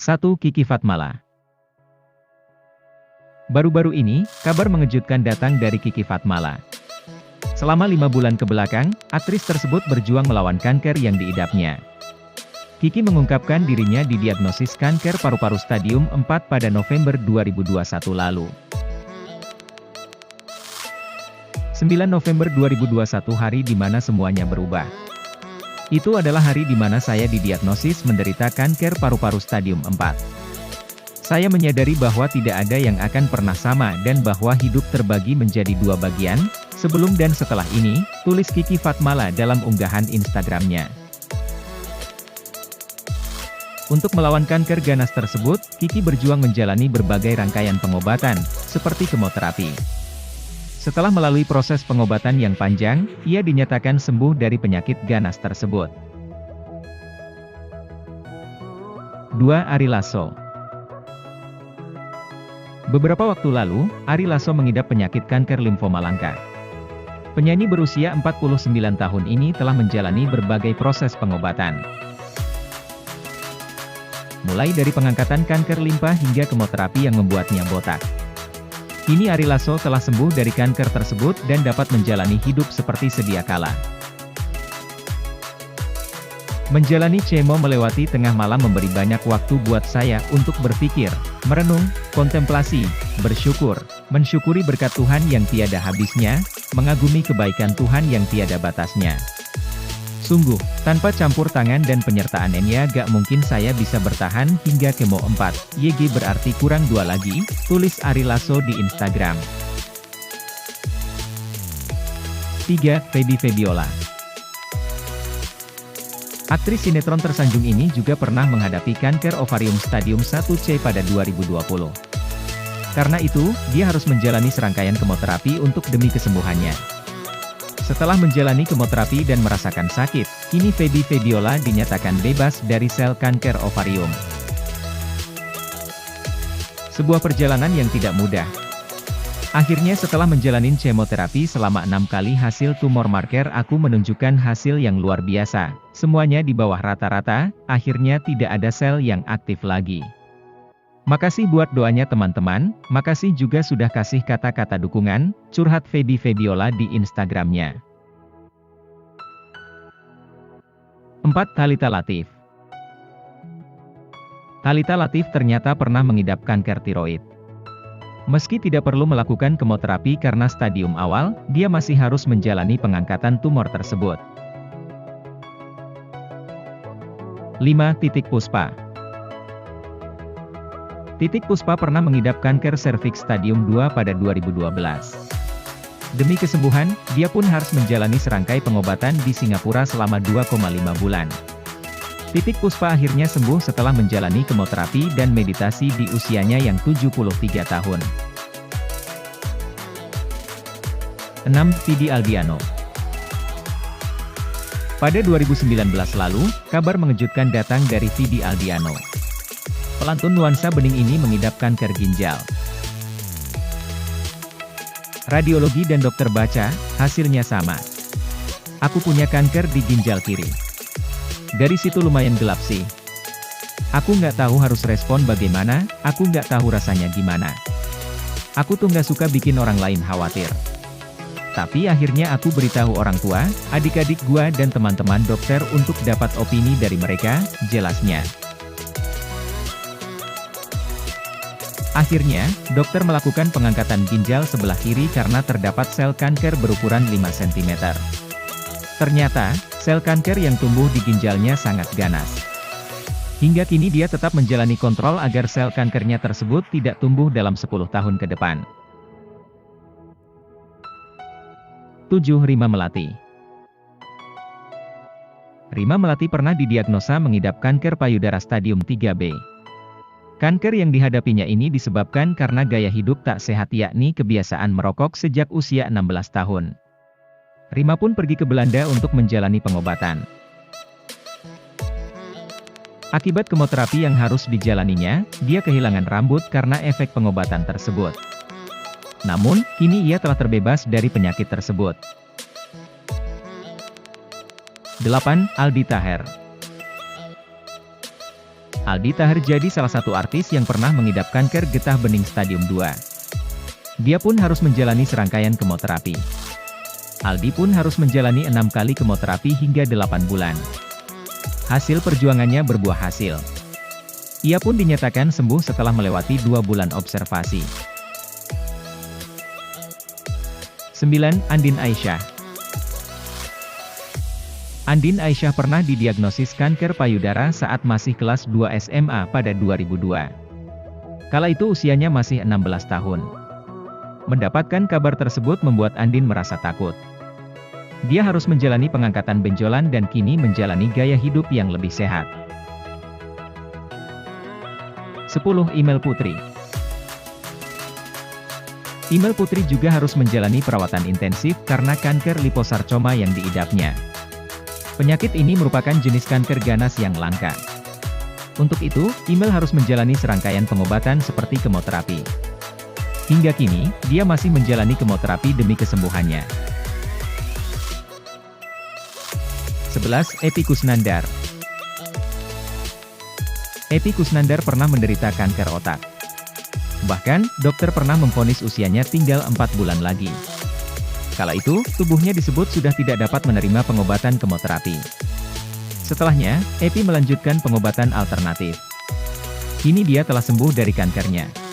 1. Kiki Fatmala. Baru-baru ini, kabar mengejutkan datang dari Kiki Fatmala. Selama 5 bulan kebelakang, aktris tersebut berjuang melawan kanker yang diidapnya. Kiki mengungkapkan dirinya didiagnosis kanker paru-paru stadium 4 pada November 2021 lalu. 9 November 2021 hari di mana semuanya berubah. Itu adalah hari di mana saya didiagnosis menderita kanker paru-paru stadium 4. Saya menyadari bahwa tidak ada yang akan pernah sama dan bahwa hidup terbagi menjadi 2 bagian, sebelum dan setelah ini, tulis Kiki Fatmala dalam unggahan Instagramnya. Untuk melawan kanker ganas tersebut, Kiki berjuang menjalani berbagai rangkaian pengobatan, seperti kemoterapi. Setelah melalui proses pengobatan yang panjang, ia dinyatakan sembuh dari penyakit ganas tersebut. 2. Ari Lasso. Beberapa waktu lalu, Ari Lasso mengidap penyakit kanker limfoma langka. Penyanyi berusia 49 tahun ini telah menjalani berbagai proses pengobatan. Mulai dari pengangkatan kanker limpa hingga kemoterapi yang membuatnya botak. Kini Ari Lasso telah sembuh dari kanker tersebut dan dapat menjalani hidup seperti sedia kala. Menjalani kemo melewati tengah malam memberi banyak waktu buat saya untuk berpikir, merenung, kontemplasi, bersyukur, mensyukuri berkat Tuhan yang tiada habisnya, mengagumi kebaikan Tuhan yang tiada batasnya. Sungguh, tanpa campur tangan dan penyertaan Enya gak mungkin saya bisa bertahan hingga kemo 4, YG berarti kurang 2 lagi, tulis Ari Lasso di Instagram. 3. Feby Febiola. Aktris sinetron tersanjung ini juga pernah menghadapi kanker ovarium stadium 1C pada 2020. Karena itu, dia harus menjalani serangkaian kemoterapi untuk demi kesembuhannya. Setelah menjalani kemoterapi dan merasakan sakit, kini Feby Febiola dinyatakan bebas dari sel kanker ovarium. Sebuah perjalanan yang tidak mudah. Akhirnya setelah menjalani kemoterapi selama 6 kali hasil tumor marker aku menunjukkan hasil yang luar biasa. Semuanya di bawah rata-rata, akhirnya tidak ada sel yang aktif lagi. Makasih buat doanya teman-teman, makasih juga sudah kasih kata-kata dukungan, curhat Feby Febiola di Instagramnya. 4. Thalita Latief. Thalita Latief ternyata pernah mengidap kanker tiroid. Meski tidak perlu melakukan kemoterapi karena stadium awal, dia masih harus menjalani pengangkatan tumor tersebut. 5. Titik Puspa. Titik Puspa pernah mengidap kanker serviks stadium 2 pada 2012. Demi kesembuhan, dia pun harus menjalani serangkai pengobatan di Singapura selama 2,5 bulan. Titik Puspa akhirnya sembuh setelah menjalani kemoterapi dan meditasi di usianya yang 73 tahun. 6. Vidi Aldiano. Pada 2019 lalu, kabar mengejutkan datang dari Vidi Aldiano. Pelantun nuansa bening ini mengidap kanker ginjal. Radiologi dan dokter baca, hasilnya sama. Aku punya kanker di ginjal kiri. Dari situ lumayan gelap sih. Aku nggak tahu harus respon bagaimana, aku nggak tahu rasanya gimana. Aku tuh nggak suka bikin orang lain khawatir. Tapi akhirnya aku beritahu orang tua, adik-adik gua dan teman-teman dokter untuk dapat opini dari mereka, jelasnya. Akhirnya, dokter melakukan pengangkatan ginjal sebelah kiri karena terdapat sel kanker berukuran 5 cm. Ternyata, sel kanker yang tumbuh di ginjalnya sangat ganas. Hingga kini dia tetap menjalani kontrol agar sel kankernya tersebut tidak tumbuh dalam 10 tahun ke depan. 7. Rima Melati. Rima Melati pernah didiagnosa mengidap kanker payudara stadium 3B. Kanker yang dihadapinya ini disebabkan karena gaya hidup tak sehat yakni kebiasaan merokok sejak usia 16 tahun. Rima pun pergi ke Belanda untuk menjalani pengobatan. Akibat kemoterapi yang harus dijalaninya, dia kehilangan rambut karena efek pengobatan tersebut. Namun, kini ia telah terbebas dari penyakit tersebut. 8. Aldi Taher. Aldi Taher jadi salah satu artis yang pernah mengidap kanker getah bening stadium 2. Dia pun harus menjalani serangkaian kemoterapi. Aldi pun harus menjalani 6 kali kemoterapi hingga 8 bulan. Hasil perjuangannya berbuah hasil. Ia pun dinyatakan sembuh setelah melewati 2 bulan observasi. 9. Andin Aisyah. Andin Aisyah pernah didiagnosis kanker payudara saat masih kelas 2 SMA pada 2002. Kala itu usianya masih 16 tahun. Mendapatkan kabar tersebut membuat Andin merasa takut. Dia harus menjalani pengangkatan benjolan dan kini menjalani gaya hidup yang lebih sehat. 10. Imel Putri. Imel Putri juga harus menjalani perawatan intensif karena kanker liposarcoma yang diidapnya. Penyakit ini merupakan jenis kanker ganas yang langka. Untuk itu, Imel harus menjalani serangkaian pengobatan seperti kemoterapi. Hingga kini, dia masih menjalani kemoterapi demi kesembuhannya. 11. Epy Kusnandar. Epy Kusnandar pernah menderita kanker otak. Bahkan, dokter pernah memvonis usianya tinggal 4 bulan lagi. Kala itu, tubuhnya disebut sudah tidak dapat menerima pengobatan kemoterapi. Setelahnya, Epy melanjutkan pengobatan alternatif. Kini dia telah sembuh dari kankernya.